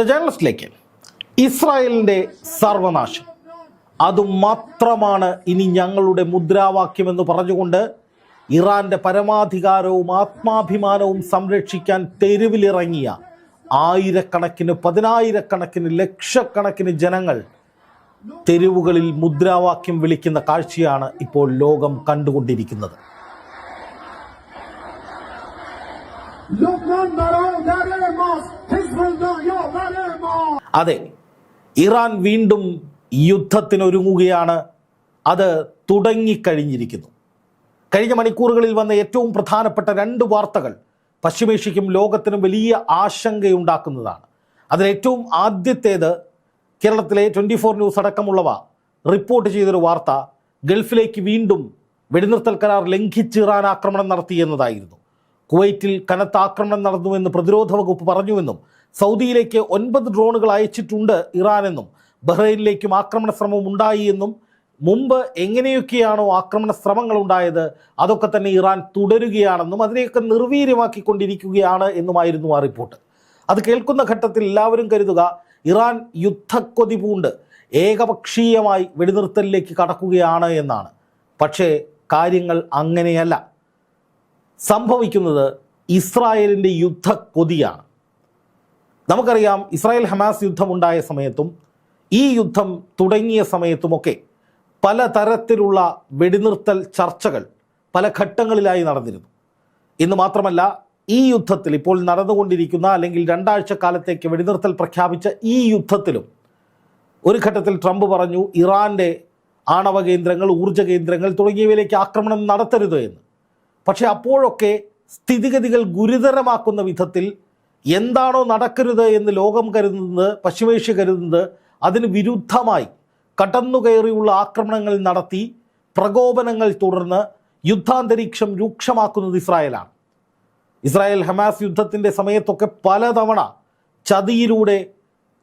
The ജേർണലിസ്റ്റിലേക്ക് ഇസ്രായേലിൻ്റെ സർവനാശം അതുമാത്രമാണ് ഇനി ഞങ്ങളുടെ മുദ്രാവാക്യമെന്ന് പറഞ്ഞുകൊണ്ട് ഇറാന്റെ പരമാധികാരവും ആത്മാഭിമാനവും സംരക്ഷിക്കാൻ തെരുവിലിറങ്ങിയ ആയിരക്കണക്കിന് പതിനായിരക്കണക്കിന് ലക്ഷക്കണക്കിന് ജനങ്ങൾ തെരുവുകളിൽ മുദ്രാവാക്യം വിളിക്കുന്ന കാഴ്ചയാണ് ഇപ്പോൾ ലോകം കണ്ടുകൊണ്ടിരിക്കുന്നത്. അതെ, ഇറാൻ വീണ്ടും യുദ്ധത്തിനൊരുങ്ങുകയാണ്. അത് തുടങ്ങിക്കഴിഞ്ഞിരിക്കുന്നു. കഴിഞ്ഞ മണിക്കൂറുകളിൽ വന്ന ഏറ്റവും പ്രധാനപ്പെട്ട രണ്ട് വാർത്തകൾ പശ്ചിമേഷ്യയ്ക്കും ലോകത്തിനും വലിയ ആശങ്കയുണ്ടാക്കുന്നതാണ്. അതിലേറ്റവും ആദ്യത്തേത് കേരളത്തിലെ 24 ന്യൂസ് അടക്കമുള്ളവ റിപ്പോർട്ട് ചെയ്തൊരു വാർത്ത, ഗൾഫിലേക്ക് വീണ്ടും വെടിനിർത്തൽ കരാർ ലംഘിച്ച് ഇറാൻ ആക്രമണം നടത്തി എന്നതായിരുന്നു. കുവൈറ്റിൽ കനത്ത ആക്രമണം നടന്നുവെന്ന് പ്രതിരോധ വകുപ്പ് പറഞ്ഞുവെന്നും സൗദിയിലേക്ക് 9 ഡ്രോണുകൾ അയച്ചിട്ടുണ്ട് ഇറാനെന്നും ബഹ്റൈനിലേക്കും ആക്രമണ ശ്രമം ഉണ്ടായി എന്നും മുമ്പ് എങ്ങനെയൊക്കെയാണോ ആക്രമണ ശ്രമങ്ങൾ ഉണ്ടായത് അതൊക്കെ തന്നെ ഇറാൻ തുടരുകയാണെന്നും അതിനെയൊക്കെ നിർവീര്യമാക്കിക്കൊണ്ടിരിക്കുകയാണ് എന്നുമായിരുന്നു ആ റിപ്പോർട്ട്. അത് കേൾക്കുന്ന ഘട്ടത്തിൽ എല്ലാവരും കരുതുക ഇറാൻ യുദ്ധക്കൊതി പൂണ്ട് ഏകപക്ഷീയമായി വെടിനിർത്തലിലേക്ക് കടക്കുകയാണ് എന്നാണ്. പക്ഷേ കാര്യങ്ങൾ അങ്ങനെയല്ല. സംഭവിക്കുന്നത് ഇസ്രായേലിൻ്റെ യുദ്ധക്കൊതിയാണ്. നമുക്കറിയാം, ഇസ്രായേൽ ഹമാസ് യുദ്ധമുണ്ടായ സമയത്തും ഈ യുദ്ധം തുടങ്ങിയ സമയത്തുമൊക്കെ പലതരത്തിലുള്ള വെടിനിർത്തൽ ചർച്ചകൾ പല ഘട്ടങ്ങളിലായി നടന്നിരുന്നു. ഇന്ന് മാത്രമല്ല, ഈ യുദ്ധത്തിൽ ഇപ്പോൾ നടന്നുകൊണ്ടിരിക്കുന്ന അല്ലെങ്കിൽ 2 ആഴ്ച കാലത്തേക്ക് വെടിനിർത്തൽ പ്രഖ്യാപിച്ച ഈ യുദ്ധത്തിലും ഒരു ഘട്ടത്തിൽ ട്രംപ് പറഞ്ഞു ഇറാൻ്റെ ആണവ കേന്ദ്രങ്ങൾ, ഊർജ്ജ കേന്ദ്രങ്ങൾ തുടങ്ങിയവയിലേക്ക് ആക്രമണം നടത്തരുത് എന്ന്. പക്ഷേ അപ്പോഴൊക്കെ സ്ഥിതിഗതികൾ ഗുരുതരമാക്കുന്ന വിധത്തിൽ എന്താണോ നടക്കരുത് എന്ന് ലോകം കരുതുന്നത്, പശ്ചിമേഷ്യ കരുതുന്നത്, അതിന് വിരുദ്ധമായി കടന്നുകയറിയുള്ള ആക്രമണങ്ങൾ നടത്തി പ്രകോപനങ്ങൾ തുടർന്ന് യുദ്ധാന്തരീക്ഷം രൂക്ഷമാക്കുന്നത് ഇസ്രായേലാണ്. ഇസ്രായേൽ ഹമാസ് യുദ്ധത്തിൻ്റെ സമയത്തൊക്കെ പലതവണ ചതിയിലൂടെ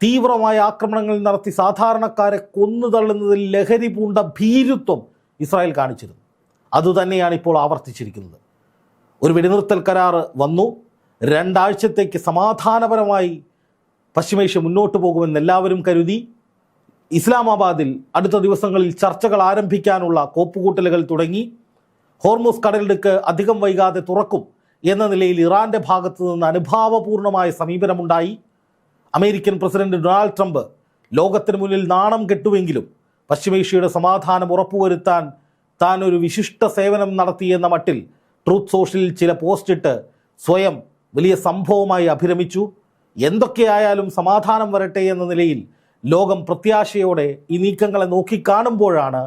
തീവ്രമായ ആക്രമണങ്ങൾ നടത്തി സാധാരണക്കാരെ കൊന്നു തള്ളുന്നതിൽ ലഹരി പൂണ്ട ഭീരുത്വം ഇസ്രായേൽ കാണിച്ചിരുന്നു. അതുതന്നെയാണ് ഇപ്പോൾ ആവർത്തിച്ചിരിക്കുന്നത്. ഒരു വെടിനിർത്തൽ കരാർ വന്നു, 2 ആഴ്ചത്തേക്ക് സമാധാനപരമായി പശ്ചിമേഷ്യ മുന്നോട്ട് പോകുമെന്ന് എല്ലാവരും കരുതി. ഇസ്ലാമാബാദിൽ അടുത്ത ദിവസങ്ങളിൽ ചർച്ചകൾ ആരംഭിക്കാനുള്ള കോപ്പുകൂട്ടലുകൾ തുടങ്ങി. ഹോർമുസ് കടലിടുക്ക് അധികം വൈകാതെ തുറക്കും എന്ന നിലയിൽ ഇറാൻ്റെ ഭാഗത്തു നിന്ന് അനുഭാവപൂർണമായ സമീപനമുണ്ടായി. അമേരിക്കൻ പ്രസിഡന്റ് ഡൊണാൾഡ് ട്രംപ് ലോകത്തിന് മുന്നിൽ നാണം കെട്ടുവെങ്കിലും പശ്ചിമേഷ്യയുടെ സമാധാനം ഉറപ്പുവരുത്താൻ താൻ ഒരു വിശിഷ്ട സേവനം നടത്തിയെന്ന മട്ടിൽ ട്രൂത്ത് സോഷ്യലിൽ ചില പോസ്റ്റിട്ട് സ്വയം വലിയ സംഭവമായി അഭിരമിച്ചു. എന്തൊക്കെയായാലും സമാധാനം വരട്ടെ എന്ന നിലയിൽ ലോകം പ്രത്യാശയോടെ ഈ നീക്കങ്ങളെ നോക്കിക്കാണുമ്പോഴാണ്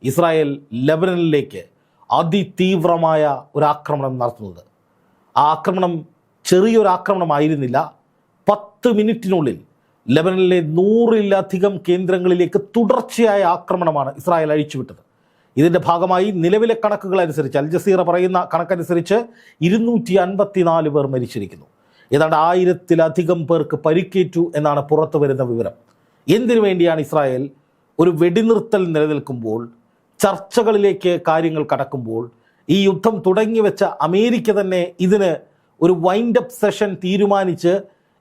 ഇസ്രായേൽ ലെബനനിലേക്ക് അതിതീവ്രമായ ഒരാക്രമണം നടത്തുന്നത്. ആ ആക്രമണം ചെറിയൊരാക്രമണമായിരുന്നില്ല. 10 മിനിറ്റിനുള്ളിൽ ലെബനനിലെ 100-ലധികം കേന്ദ്രങ്ങളിലേക്ക് തുടർച്ചയായ ആക്രമണമാണ് ഇസ്രായേൽ അഴിച്ചുവിട്ടത്. ഇതിൻ്റെ ഭാഗമായി നിലവിലെ കണക്കുകൾ അനുസരിച്ച്, അൽ ജസീറ പറയുന്ന കണക്കനുസരിച്ച് 254 പേർ മരിച്ചിരിക്കുന്നു. ഏതാണ്ട് 1000-ലധികം പേർക്ക് പരിക്കേറ്റു എന്നാണ് പുറത്തു വരുന്ന വിവരം. എന്തിനു വേണ്ടിയാണ് ഇസ്രായേൽ ഒരു വെടിനിർത്തൽ നിലനിൽക്കുമ്പോൾ, ചർച്ചകളിലേക്ക് കാര്യങ്ങൾ കടക്കുമ്പോൾ, ഈ യുദ്ധം തുടങ്ങി വെച്ച അമേരിക്ക തന്നെ ഇതിന് ഒരു വൈൻഡപ്പ് സെഷൻ തീരുമാനിച്ച്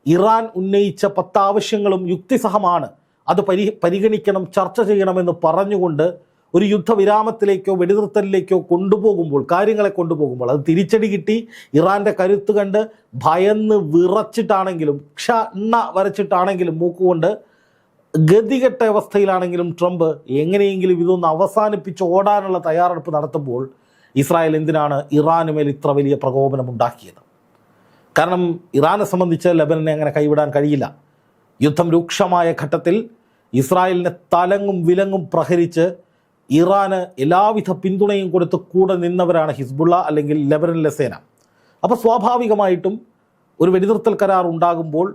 ഇറാൻ ഉന്നയിച്ച 10 ആവശ്യങ്ങളും യുക്തിസഹമാണ്, അത് പരിഗണിക്കണം, ചർച്ച ചെയ്യണമെന്ന് പറഞ്ഞുകൊണ്ട് ഒരു യുദ്ധവിരാമത്തിലേക്കോ വെടിനിർത്തലിലേക്കോ കൊണ്ടുപോകുമ്പോൾ, കാര്യങ്ങളെ കൊണ്ടുപോകുമ്പോൾ അത് തിരിച്ചടി കിട്ടി ഇറാൻ്റെ കരുത്ത് കണ്ട് ഭയന്ന് വിറച്ചിട്ടാണെങ്കിലും എണ്ണ വരച്ചിട്ടാണെങ്കിലും മൂക്കുകൊണ്ട് ഗതികെട്ട അവസ്ഥയിലാണെങ്കിലും ട്രംപ് എങ്ങനെയെങ്കിലും ഇതൊന്ന് അവസാനിപ്പിച്ച് ഓടാനുള്ള തയ്യാറെടുപ്പ് നടത്തുമ്പോൾ ഇസ്രായേൽ എന്തിനാണ് ഇറാന് മേൽ ഇത്ര വലിയ പ്രകോപനം ഉണ്ടാക്കിയത്? കാരണം ഇറാനെ സംബന്ധിച്ച് ലെബനനെ അങ്ങനെ കൈവിടാൻ കഴിയില്ല. യുദ്ധം രൂക്ഷമായ ഘട്ടത്തിൽ ഇസ്രായേലിനെ തലങ്ങും വിലങ്ങും പ്രഹരിച്ച് ഇറാന് എല്ലാവിധ പിന്തുണയും കൊടുത്ത് കൂടെ നിന്നവരാണ് ഹിസ്ബുള്ള അല്ലെങ്കിൽ ലെബനനിലെ സേന. അപ്പോൾ സ്വാഭാവികമായിട്ടും ഒരു വെടിനിർത്തൽ കരാർ ഉണ്ടാകുമ്പോൾ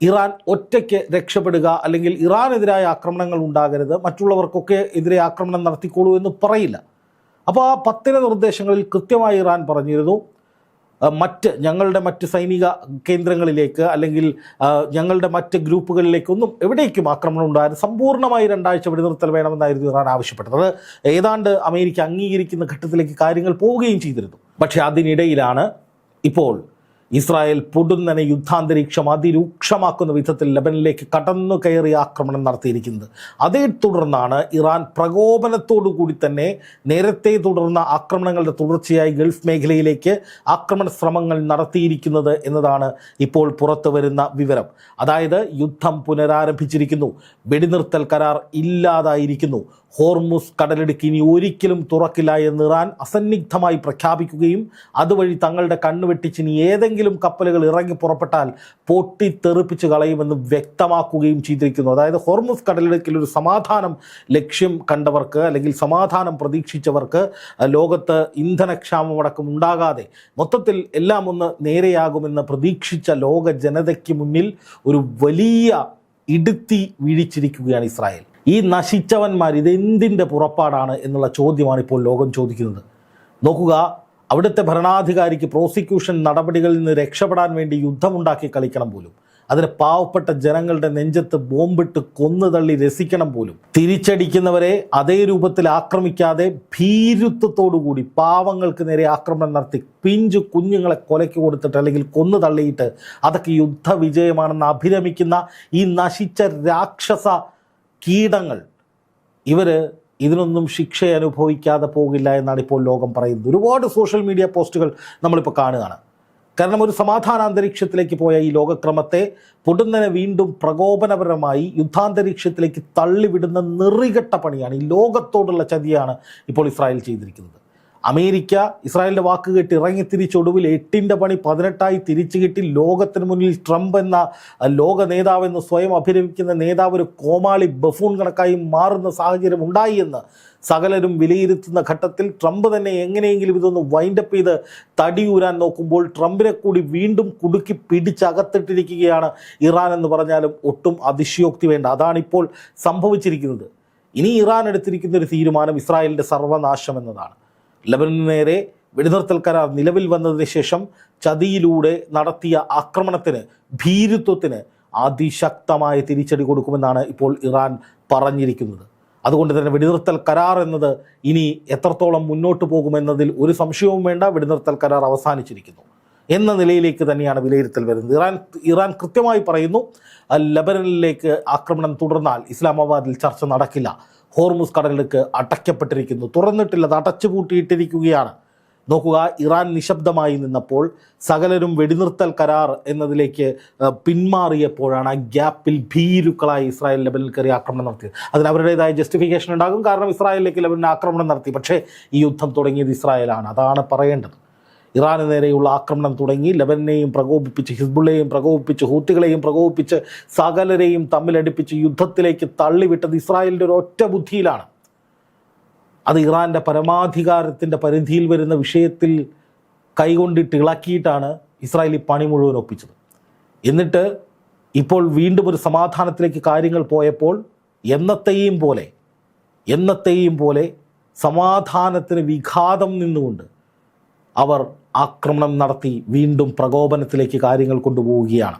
ഇറാൻ ഒറ്റയ്ക്ക് രക്ഷപ്പെടുക അല്ലെങ്കിൽ ഇറാനെതിരായ ആക്രമണങ്ങൾ ഉണ്ടാകരുത്, മറ്റുള്ളവർക്കൊക്കെ എതിരെ ആക്രമണം നടത്തിക്കോളൂ എന്ന് പറയില്ല. അപ്പോൾ ആ 10 നിർദ്ദേശങ്ങളിൽ കൃത്യമായി ഇറാൻ പറഞ്ഞിരുന്നു, ഞങ്ങളുടെ മറ്റ് സൈനിക കേന്ദ്രങ്ങളിലേക്ക് അല്ലെങ്കിൽ ഞങ്ങളുടെ മറ്റ് ഗ്രൂപ്പുകളിലേക്കൊന്നും എവിടേക്കും ആക്രമണം ഉണ്ടായത് സമ്പൂർണ്ണമായി 2 ആഴ്ച വെടിനിർത്തൽ വേണമെന്നായിരുന്നു ഇറാൻ ആവശ്യപ്പെട്ടത്. അത് ഏതാണ്ട് അമേരിക്ക അംഗീകരിക്കുന്ന ഘട്ടത്തിലേക്ക് കാര്യങ്ങൾ പോവുകയും ചെയ്തിരുന്നു. പക്ഷേ അതിനിടയിലാണ് ഇപ്പോൾ ഇസ്രായേൽ പൊടുന്നനെ യുദ്ധാന്തരീക്ഷം അതിരൂക്ഷമാക്കുന്ന വിധത്തിൽ ലെബനനിലേക്ക് കടന്നു കയറി ആക്രമണം നടത്തിയിരിക്കുന്നത്. അതേ തുടർന്നാണ് ഇറാൻ പ്രകോപനത്തോടു കൂടി തന്നെ നേരത്തെ തുടർന്ന ആക്രമണങ്ങളുടെ തുടർച്ചയായി ഗൾഫ് മേഖലയിലേക്ക് ആക്രമണ ശ്രമങ്ങൾ നടത്തിയിരിക്കുന്നത് എന്നതാണ് ഇപ്പോൾ പുറത്തു വരുന്ന വിവരം. അതായത് യുദ്ധം പുനരാരംഭിച്ചിരിക്കുന്നു, വെടിനിർത്തൽ കരാർ ഇല്ലാതായിരിക്കുന്നു, ഹോർമുസ് കടലിടുക്ക് ഇനി ഒരിക്കലും തുറക്കില്ല എന്ന് ഇറാൻ അസന്നിഗ്ധമായി പ്രഖ്യാപിക്കുകയും അതുവഴി തങ്ങളുടെ കണ്ണുവെട്ടിച്ച് ഇനി ഏതെങ്കിലും കപ്പലുകൾ ഇറങ്ങി പുറപ്പെട്ടാൽ പൊട്ടിത്തെറിപ്പിച്ച് കളയുമെന്ന് വ്യക്തമാക്കുകയും ചെയ്തിരിക്കുന്നു. അതായത് ഹോർമുസ് കടലിടുക്കിൽ ഒരു സമാധാനം ലക്ഷ്യം കണ്ടവർക്ക് അല്ലെങ്കിൽ സമാധാനം പ്രതീക്ഷിച്ചവർക്ക് ലോകത്ത് ഇന്ധനക്ഷാമമടക്കം ഉണ്ടാകാതെ മൊത്തത്തിൽ എല്ലാം ഒന്ന് നേരെയാകുമെന്ന് പ്രതീക്ഷിച്ച ലോക ജനതയ്ക്ക് മുന്നിൽ ഒരു വലിയ ഇടുത്തി വീഴിച്ചിരിക്കുകയാണ് ഇസ്രായേൽ. ഈ നശിച്ചവന്മാർ ഇതെന്തിൻ്റെ പുറപ്പാടാണ് എന്നുള്ള ചോദ്യമാണ് ഇപ്പോൾ ലോകം ചോദിക്കുന്നത്. നോക്കുക, അവിടുത്തെ ഭരണാധികാരിക്ക് പ്രോസിക്യൂഷൻ നടപടികളിൽ നിന്ന് രക്ഷപ്പെടാൻ വേണ്ടി യുദ്ധമുണ്ടാക്കി കളിക്കണം പോലും, അതിന് പാവപ്പെട്ട ജനങ്ങളുടെ നെഞ്ചത്ത് ബോംബിട്ട് കൊന്നുതള്ളി രസിക്കണം പോലും. തിരിച്ചടിക്കുന്നവരെ അതേ രൂപത്തിൽ ആക്രമിക്കാതെ ഭീരുത്വത്തോടുകൂടി പാവങ്ങൾക്ക് നേരെ ആക്രമണം നടത്തി പിഞ്ചു കുഞ്ഞുങ്ങളെ കൊലയ്ക്ക് കൊടുത്തിട്ട് അല്ലെങ്കിൽ കൊന്നു തള്ളിയിട്ട് അതൊക്കെ യുദ്ധവിജയമാണെന്ന് അഭിരമിക്കുന്ന ഈ നശിച്ച രാക്ഷസ കീടങ്ങൾ ഇതിനൊന്നും ശിക്ഷ അനുഭവിക്കാതെ പോകില്ല എന്നാണ് ഇപ്പോൾ ലോകം പറയുന്നത്. ഒരുപാട് സോഷ്യൽ മീഡിയ പോസ്റ്റുകൾ നമ്മളിപ്പോൾ കാണുകയാണ്. കാരണം ഒരു സമാധാന അന്തരീക്ഷത്തിലേക്ക് പോയ ഈ ലോകക്രമത്തെ പൊടുന്നനെ വീണ്ടും പ്രകോപനപരമായി യുദ്ധാന്തരീക്ഷത്തിലേക്ക് തള്ളിവിടുന്ന നെറികെട്ട പണിയാണ്, ഈ ലോകത്തോടുള്ള ചതിയാണ് ഇപ്പോൾ ഇസ്രായേൽ ചെയ്തിരിക്കുന്നത്. അമേരിക്ക ഇസ്രായേലിൻ്റെ വാക്ക് കേട്ട് ഇറങ്ങിത്തിരിച്ചൊടുവിൽ 8ൻ്റെ പണി 18ആയി തിരിച്ചു കിട്ടി ലോകത്തിന് മുന്നിൽ ട്രംപ് എന്ന ലോക നേതാവെന്ന് സ്വയം അഭിനയിക്കുന്ന നേതാവ് ഒരു കോമാളി ബഫൂൺ കണക്കായി മാറുന്ന സാഹചര്യം ഉണ്ടായി എന്ന് സകലരും വിലയിരുത്തുന്ന ഘട്ടത്തിൽ ട്രംപ് തന്നെ എങ്ങനെയെങ്കിലും ഇതൊന്ന് വൈൻഡപ്പ് ചെയ്ത് തടിയൂരാൻ നോക്കുമ്പോൾ ട്രംപിനെ കൂടി വീണ്ടും കുടുക്കി പിടിച്ചകത്തിട്ടിരിക്കുകയാണ് ഇറാൻ എന്ന് പറഞ്ഞാലും ഒട്ടും അതിശയോക്തി വേണ്ട. അതാണിപ്പോൾ സംഭവിച്ചിരിക്കുന്നത്. ഇനി ഇറാൻ എടുത്തിരിക്കുന്ന ഒരു തീരുമാനം ഇസ്രായേലിൻ്റെ സർവനാശം എന്നതാണ്. ലെബനന് നേരെ വെടിനിർത്തൽ കരാർ നിലവിൽ വന്നതിന് ശേഷം ചതിയിലൂടെ നടത്തിയ ആക്രമണത്തിന്, ഭീരുത്വത്തിന് അതിശക്തമായ തിരിച്ചടി കൊടുക്കുമെന്നാണ് ഇപ്പോൾ ഇറാൻ പറഞ്ഞിരിക്കുന്നത്. അതുകൊണ്ട് തന്നെ വെടിനിർത്തൽ കരാർ എന്നത് ഇനി എത്രത്തോളം മുന്നോട്ട് പോകുമെന്നതിൽ ഒരു സംശയവും വേണ്ട. വെടിനിർത്തൽ കരാർ അവസാനിച്ചിരിക്കുന്നു എന്ന നിലയിലേക്ക് തന്നെയാണ് വിലയിരുത്തൽ വരുന്നത്. ഇറാൻ കൃത്യമായി പറയുന്നു, ലെബനനിലേക്ക് ആക്രമണം തുടർന്നാൽ ഇസ്ലാമാബാദിൽ ചർച്ച നടക്കില്ല. ഹോർമുസ് കടലിടുക്ക് അടയ്ക്കപ്പെട്ടിരിക്കുന്നു, തുറന്നിട്ടില്ല, അത് അടച്ചുപൂട്ടിയിട്ടിരിക്കുകയാണ്. നോക്കുക, ഇറാൻ നിശബ്ദമായി നിന്നപ്പോൾ സകലരും വെടിനിർത്തൽ കരാർ എന്നതിലേക്ക് പിന്മാറിയപ്പോഴാണ് ആ ഗ്യാപ്പിൽ ഭീരുക്കളായി ഇസ്രായേൽ ലെബനിൽ കയറി ആക്രമണം നടത്തിയത്. അതിന് അവരുടേതായ ജസ്റ്റിഫിക്കേഷൻ ഉണ്ടാകും, കാരണം ഇസ്രായേലിലേക്ക് ലെബനിൽ ആക്രമണം നടത്തി. പക്ഷേ ഈ യുദ്ധം തുടങ്ങിയത് ഇസ്രായേലാണ്, അതാണ് പറയേണ്ടത്. ഇറാന് നേരെയുള്ള ആക്രമണം തുടങ്ങി ലെബനനെയും പ്രകോപിപ്പിച്ച്, ഹിസ്ബുള്ളയെയും പ്രകോപിപ്പിച്ച്, ഹൂത്തികളെയും പ്രകോപിപ്പിച്ച്, സകലരെയും തമ്മിലടിപ്പിച്ച് യുദ്ധത്തിലേക്ക് തള്ളിവിട്ടത് ഇസ്രായേലിൻ്റെ ഒരു ഒറ്റ ബുദ്ധിയിലാണ്. അത് ഇറാൻ്റെ പരമാധികാരത്തിൻ്റെ പരിധിയിൽ വരുന്ന വിഷയത്തിൽ കൈകൊണ്ടിട്ട് ഇളക്കിയിട്ടാണ് ഇസ്രായേൽ ഈ പണി മുഴുവൻ ഒപ്പിച്ചത്. എന്നിട്ട് ഇപ്പോൾ വീണ്ടും ഒരു സമാധാനത്തിലേക്ക് കാര്യങ്ങൾ പോയപ്പോൾ എന്നത്തെയും പോലെ സമാധാനത്തിന് വിഘാതം നിന്നുകൊണ്ട് അവർ ആക്രമണം നടത്തി വീണ്ടും പ്രകോപനത്തിലേക്ക് കാര്യങ്ങൾ കൊണ്ടുപോവുകയാണ്.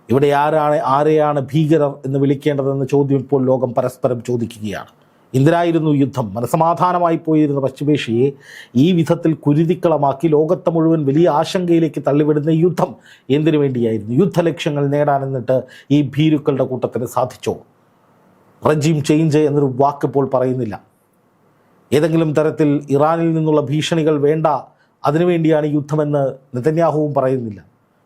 ഇവിടെ ആരെയാണ് ഭീകരർ എന്ന് വിളിക്കേണ്ടതെന്ന ചോദ്യം ഇപ്പോൾ ലോകം പരസ്പരം ചോദിക്കുകയാണ്. എന്തിനായിരുന്നു യുദ്ധം? മനസമാധാനമായി പോയിരുന്ന പശ്ചിമേഷ്യയെ ഈ വിധത്തിൽ കുരുതിക്കളമാക്കി ലോകത്തെ മുഴുവൻ വലിയ ആശങ്കയിലേക്ക് തള്ളിവിടുന്ന യുദ്ധം എന്തിനു വേണ്ടിയായിരുന്നു? യുദ്ധലക്ഷ്യങ്ങൾ നേടാനെന്നിട്ട് ഈ ഭീരുക്കളുടെ കൂട്ടത്തിന് സാധിച്ചോ? റെജീം ചേഞ്ച് എന്നൊരു വാക്കിപ്പോൾ പറയുന്നില്ല. ഏതെങ്കിലും തരത്തിൽ ഇറാനിൽ നിന്നുള്ള ഭീഷണികൾ വേണ്ട, അതിനുവേണ്ടിയാണ് യുദ്ധമെന്ന് നെതന്യാഹുവും പറയുന്നില്ല.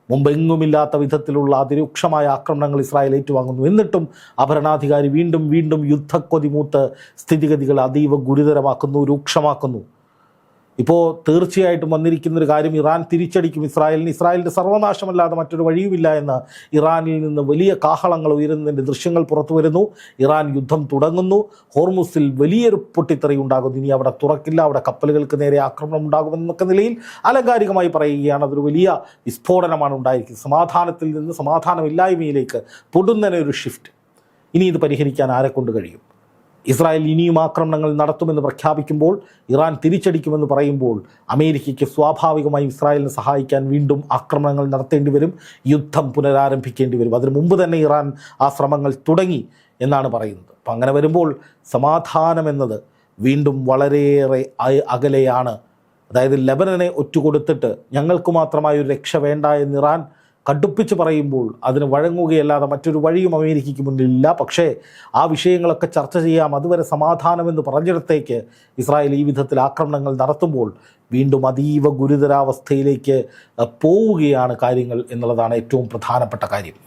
മുമ്പെങ്ങുമില്ലാത്ത വിധത്തിലുള്ള അതിരൂക്ഷമായ ആക്രമണങ്ങൾ ഇസ്രായേൽ ഏറ്റുവാങ്ങുന്നു. എന്നിട്ടും ഭരണാധികാരി വീണ്ടും യുദ്ധക്കൊതി മൂത്ത് സ്ഥിതിഗതികൾ അതീവ ഗുരുതരമാക്കുന്നു, രൂക്ഷമാക്കുന്നു. ഇപ്പോൾ തീർച്ചയായിട്ടും വന്നിരിക്കുന്നൊരു കാര്യം, ഇറാൻ തിരിച്ചടിക്കും ഇസ്രായേലിന്. ഇസ്രായേലിൻ്റെ സർവനാശമല്ലാതെ മറ്റൊരു വഴിയുമില്ല എന്ന് ഇറാനിൽ നിന്ന് വലിയ കാഹളങ്ങൾ ഉയരുന്നതിൻ്റെ ദൃശ്യങ്ങൾ പുറത്തു വരുന്നു. ഇറാൻ യുദ്ധം തുടങ്ങുന്നു. ഹോർമുസിൽ വലിയൊരു പൊട്ടിത്തെറി ഉണ്ടാകുന്നു. ഇനി അവിടെ തുറക്കില്ല, അവിടെ കപ്പലുകൾക്ക് നേരെ ആക്രമണം ഉണ്ടാകുമെന്നൊക്കെ നിലയിൽ അലങ്കാരികമായി പറയുകയാണ്. അതൊരു വലിയ വിസ്ഫോടനമാണ് ഉണ്ടായിരിക്കുന്നത്. സമാധാനത്തിൽ നിന്ന് സമാധാനമില്ലായ്മയിലേക്ക് പൊടുന്നനെ ഒരു ഷിഫ്റ്റ്. ഇനി ഇത് പരിഹരിക്കാൻ ആരെക്കൊണ്ട് കഴിയും? ഇസ്രായേൽ ഇനിയും ആക്രമണങ്ങൾ നടത്തുമെന്ന് പ്രഖ്യാപിക്കുമ്പോൾ, ഇറാൻ തിരിച്ചടിക്കുമെന്ന് പറയുമ്പോൾ അമേരിക്കയ്ക്ക് സ്വാഭാവികമായും ഇസ്രായേലിനെ സഹായിക്കാൻ വീണ്ടും ആക്രമണങ്ങൾ നടത്തേണ്ടി വരും, യുദ്ധം പുനരാരംഭിക്കേണ്ടി വരും. അതിനു മുമ്പ് തന്നെ ഇറാൻ ആ ശ്രമങ്ങൾ തുടങ്ങി എന്നാണ് പറയുന്നത്. അപ്പം അങ്ങനെ വരുമ്പോൾ സമാധാനം എന്നത് വീണ്ടും വളരെയേറെ അകലെയാണ്. അതായത് ലെബനനെ ഒറ്റുകൊടുത്തിട്ട് ഞങ്ങൾക്ക് മാത്രമായി ഒരു രക്ഷ വേണ്ട എന്ന് ഇറാൻ കടുപ്പിച്ച് പറയുമ്പോൾ അതിന് വഴങ്ങുകയല്ലാതെ മറ്റൊരു വഴിയും അമേരിക്കയ്ക്ക് മുന്നിലില്ല. പക്ഷേ ആ വിഷയങ്ങളൊക്കെ ചർച്ച ചെയ്യാം, അതുവരെ സമാധാനമെന്ന് പറഞ്ഞിടത്തേക്ക് ഇസ്രായേൽ ഈ വിധത്തിൽ ആക്രമണങ്ങൾ നടത്തുമ്പോൾ വീണ്ടും അതീവ ഗുരുതരാവസ്ഥയിലേക്ക് പോവുകയാണ് കാര്യങ്ങൾ എന്നുള്ളതാണ് ഏറ്റവും പ്രധാനപ്പെട്ട കാര്യം.